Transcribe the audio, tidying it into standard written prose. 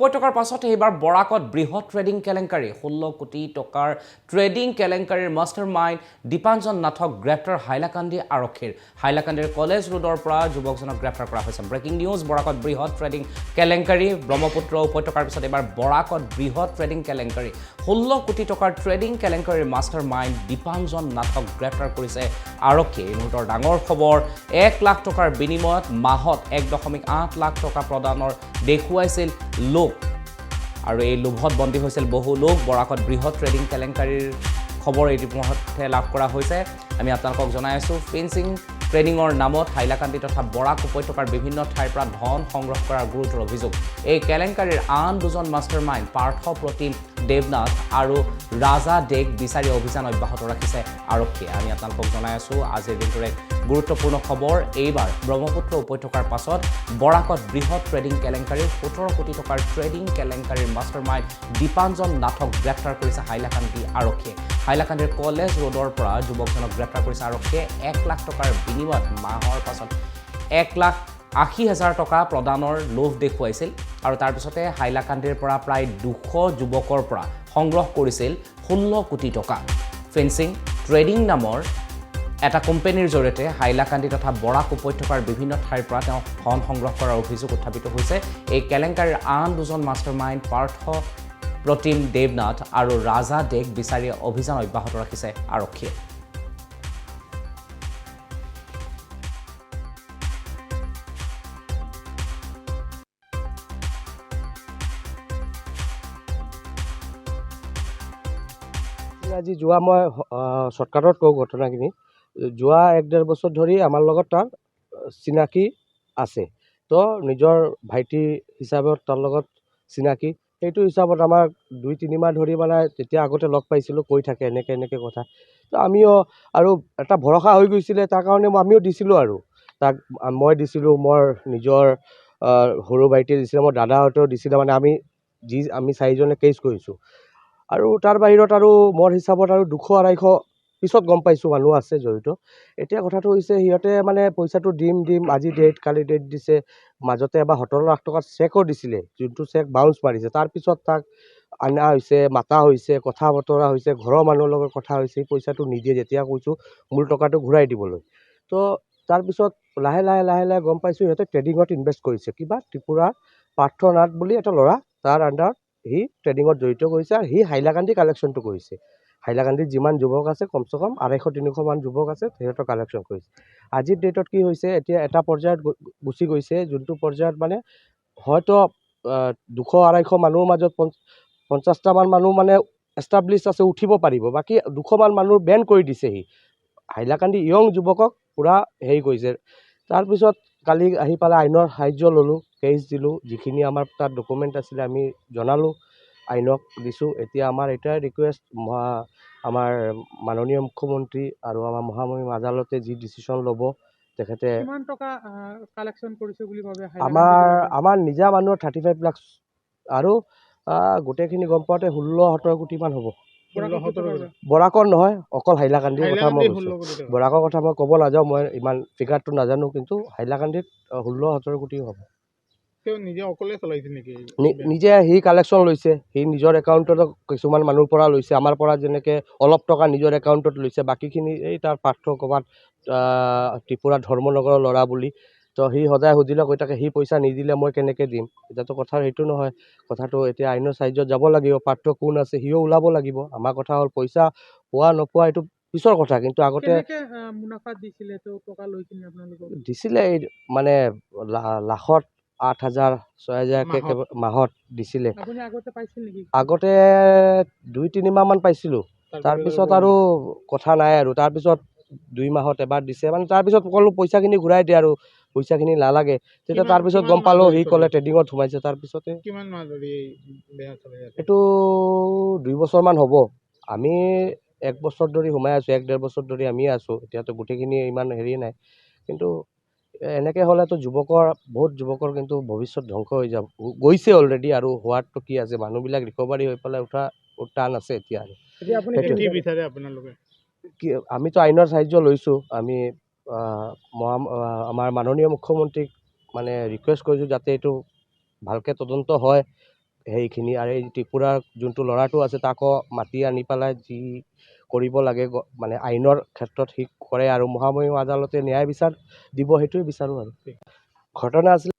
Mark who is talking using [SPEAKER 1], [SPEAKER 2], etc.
[SPEAKER 1] উপত্যকাৰ পাছত এইবাৰ বৰাকত বৃহৎ ট্ৰেডিং কেলেংকাৰী 16 কোটি টকাৰ ট্ৰেডিং কেলেংকাৰীৰ মাষ্টাৰ মাইণ্ড দীপাঞ্জন নাথক গ্ৰেপ্তাৰ হাইলাকান্দি আৰক্ষীৰ হাইলাকান্দিৰ কলেজ ৰোডৰ পৰা যুৱকজনক গ্ৰেপ্তাৰ কৰা হৈছে ব্ৰেকিং নিউজ বৰাকত বৃহৎ ট্ৰেডিং কেলেংকাৰী ব্ৰহ্মপুত্ৰ উপত্যকাৰ পিছত এইবাৰ বৰাকত বৃহৎ ট্ৰেডিং কেলেংকাৰী 16 কোটি টকাৰ ট্ৰেডিং কেলেংকাৰীৰ মাষ্টাৰ মাইণ্ড দীপাঞ্জন নাথক গ্ৰেপ্তাৰ কৰিছে আৰক্ষীয়ে এই মুহূৰ্তৰ ডাঙৰ খবৰ 1 লাখ টকাৰ বিনিময়ত মাহত 1.8 লাখ টকা প্ৰদানৰ দেখুৱাইছিল লোক আৰু এই লোভত বন্দী হৈছিল বহু লোক বৰাকত বৃহৎ ট্ৰেডিং কেলেংকাৰীৰ খবৰ এই মুহূৰ্ততে লাভ কৰা হৈছে আমি আপোনালোকক জনাই আছো ফেন্সিং ট্ৰেডিঙৰ নামত হাইলাকান্দি তথা বৰাক উপত্যকাৰ বিভিন্ন ঠাইৰ পৰা ধন সংগ্ৰহ কৰাৰ গুৰুতৰ অভিযোগ এই কেলেংকাৰীৰ আন দুজন মাষ্টাৰ মাইণ্ড পাৰ্থ প্ৰতিম দেৱনাথ আৰু ৰাজা ডেক বিচাৰি অভিযান অব্যাহত ৰাখিছে আৰক্ষীয়ে আমি আপোনালোকক জনাই আছো আজিৰ দিনটোৰ এক গুৰুত্বপূৰ্ণ খবৰ এইবাৰ ব্ৰহ্মপুত্ৰ উপত্যকাৰ পাছত বৰাকত বৃহৎ ট্ৰেডিং কেলেংকাৰীৰ 17 কোটি টকাৰ ট্ৰেডিং কেলেংকাৰীৰ মাষ্টাৰ মাইণ্ড দীপাঞ্জন নাথক গ্ৰেপ্তাৰ কৰিছে হাইলাকান্দি আৰক্ষীয়ে হাইলাকান্দিৰ কলেজ ৰোডৰ পৰা যুৱকজনক গ্ৰেপ্তাৰ কৰিছে আৰক্ষীয়ে 1 লাখ টকাৰ বিনিময়ত মাহৰ পাছত 1,80,000 টকা প্ৰদানৰ লোভ দেখুৱাইছিল আৰু তাৰ পিছতে হাইলাকান্দিৰ পৰা প্ৰায় 200 যুৱকৰ পৰা সংগ্ৰহ কৰিছিল 16 কোটি টকা ফেন্সিং ট্ৰেডিং নামৰ এটা কোম্পানীৰ জৰিয়তে হাইলাকান্দি তথা বৰাক উপত্যকাৰ বিভিন্ন ঠাইৰ পৰা তেওঁ ধন সংগ্ৰহ কৰাৰ অভিযোগ উত্থাপিত হৈছে এই কেলেংকাৰীৰ আন দুজন মাষ্টাৰ মাইণ্ড পাৰ্থ প্ৰতিম দেৱনাথ আৰু ৰাজা ডেক বিচাৰি অভিযান অব্যাহত ৰাখিছে আৰক্ষীয়ে
[SPEAKER 2] আজি যোৱা মই শৰ্টকাটত কওঁ ঘটনাখিনি যোৱা 1.5 বছৰ ধৰি আমাৰ লগত তাৰ চিনাকি আছে তো নিজৰ ভাইটি হিচাপত তাৰ লগত চিনাকি সেইটো হিচাপত আমাৰ 2-3 মাহ ধৰি মানে তেতিয়া আগতে লগ পাইছিলোঁ কৈ থাকে এনেকৈ কথা তো আমিও আৰু এটা ভৰসা হৈ গৈছিলে তাৰ কাৰণে আমিও দিছিলোঁ আৰু তাক মই দিছিলোঁ মোৰ নিজৰ সৰু ভাইটিয়ে দিছিলে মোৰ দাদাহঁতেও দিছিলে মানে আমি 4জনে কেছ কৰিছোঁ আৰু তাৰ বাহিৰত আৰু মোৰ হিচাপত আৰু 200-250 পিছত গম পাইছোঁ মানুহ আছে জড়িত এতিয়া কথাটো হৈছে সিহঁতে মানে পইচাটো দিম আজি ডেট কালি ডেট দিছে মাজতে এবাৰ 17 লাখ টকাৰ চেকো দিছিলে যোনটো চেক বাউন্স মাৰিছে তাৰপিছত তাক আনা হৈছে মাতা হৈছে কথা বতৰা হৈছে ঘৰৰ মানুহৰ লগত কথা হৈছে পইচাটো নিদিয়ে যেতিয়া কৈছোঁ মূল টকাটো ঘূৰাই দিবলৈ তো তাৰপিছত লাহে লাহে গম পাইছোঁ সিহঁতে ট্ৰেডিঙত ইনভেষ্ট কৰিছে কিবা ত্ৰিপুৰা পাৰ্থ নাথ বুলি এটা ল'ৰা তাৰ আণ্ডাৰত সি ট্ৰেডিঙত জড়িত কৰিছে আৰু সি হাইলাকান্দি কালেকশ্যনটো কৰিছে হাইলাকান্দিত যিমান যুৱক আছে কমচে কম 250-300 মান যুৱক আছে সিহঁতৰ কালেকশ্যন কৰিছে আজিৰ ডেটত কি হৈছে এতিয়া এটা পৰ্যায়ত গুচি গৈছে যোনটো পৰ্যায়ত মানে হয়তো 200-250 মানুহৰ মাজত 50টামান মানুহ মানে এষ্টাব্লিছ আছে উঠিব পাৰিব বাকী 200 মান মানুহ বেন কৰি দিছে সি হাইলাকান্দি য়ং যুৱকক পূৰা হেৰি কৰিছে তাৰপিছত কালি আহি পেলাই আইনৰ সাহায্য ল'লোঁ কেছ দিলোঁ যিখিনি আমাৰ তাত ডকুমেণ্ট আছিলে আমি জনালোঁ আইনক দিছোঁ এতিয়া আমাৰ এটাই ৰিকুৱেষ্ট আমাৰ মাননীয় মুখ্যমন্ত্ৰী আৰু আমাৰ মহামহিম আদালতে যি ডিচিশ্যন ল'ব তেখেতে
[SPEAKER 3] কিমান টকা কালেকশ্যন কৰিছে বুলি ভাবে
[SPEAKER 2] আমাৰ নিজা মানুহৰ 35 লাখ আৰু গোটেইখিনি গম পাওঁতে 16-17 কোটি মান হ'ব বৰাকৰ নহয় অকল হাইলাকান্দিৰ কথা মই কৈছোঁ বৰাকৰ কথা মই ক'ব নাযাওঁ মই ইমান ফিগাৰটো নাজানো কিন্তু হাইলাকান্দিত 16-17 কোটি হ'ব নিজে সি কালেকশ্যন লৈছে সি নিজৰ একাউণ্টত কিছুমান মানুহৰ পৰা লৈছে আমাৰ পৰা যেনেকৈ অলপ টকা নিজৰ একাউণ্টত লৈছে বাকীখিনি এই তাৰ পাৰ্থ ক'ৰবাত ত্ৰিপুৰা ধৰ্মনগৰৰ ল'ৰা বুলি তো সি সদায় সুধিলে কৈ থাকে সি পইচা নিদিলে মই কেনেকৈ দিম এতিয়াতো কথা সেইটো নহয় কথাটো এতিয়া আইনৰ সাহায্যত যাব লাগিব পাৰ্থ কোন আছে সিও ওলাব লাগিব আমাৰ কথা হ'ল পইচা পোৱা নোপোৱা এইটো পিছৰ কথা কিন্তু আগতে দিছিলে মানে লাখত 8,000-6,000কে মাহত দিছিলে আগতে 2-3 মাহ মান পাইছিলোঁ তাৰপিছত আৰু কথা নাই আৰু তাৰপিছত 2 মাহত এবাৰ দিছে মানে তাৰপিছত সকলো পইচাখিনি ঘূৰাই দিয়ে আৰু পইচাখিনি নালাগে তেতিয়া তাৰপিছত গম পালোঁ সি ক'লে ট্ৰেডিঙত সোমাইছে তাৰপিছতে এইটো 2 বছৰমান হ'ব আমি 1 বছৰ ধৰি সোমাই আছোঁ 1-1.5 বছৰ ধৰি আমি আছোঁ এতিয়াতো গোটেইখিনি ইমান হেৰি নাই কিন্তু এনেকৈ হ'লেতো বহুত যুৱকৰ কিন্তু ভৱিষ্যত ধ্বংস হৈ যাব গৈছে অলৰেডি আৰু হোৱাটো কি আছে মানুহবিলাক ৰিকভাৰী হৈ পেলাই উঠা টান আছে এতিয়া আৰু আমিতো আইনৰ সাহায্য লৈছোঁ আমি আমাৰ মাননীয় মুখ্যমন্ত্ৰীক মানে ৰিকুৱেষ্ট কৰিছোঁ যাতে এইটো ভালকৈ তদন্ত হয় সেইখিনি আৰু এই ত্ৰিপুৰাৰ যোনটো ল'ৰাটো আছে তাকো মাতি আনি পেলাই যি কৰিব লাগে মানে আইনৰ ক্ষেত্ৰত সি কৰে আৰু মহামহিম আদালতে ন্যায় বিচাৰ দিব সেইটোৱে বিচাৰোঁ আৰু ঘটনা আছিলে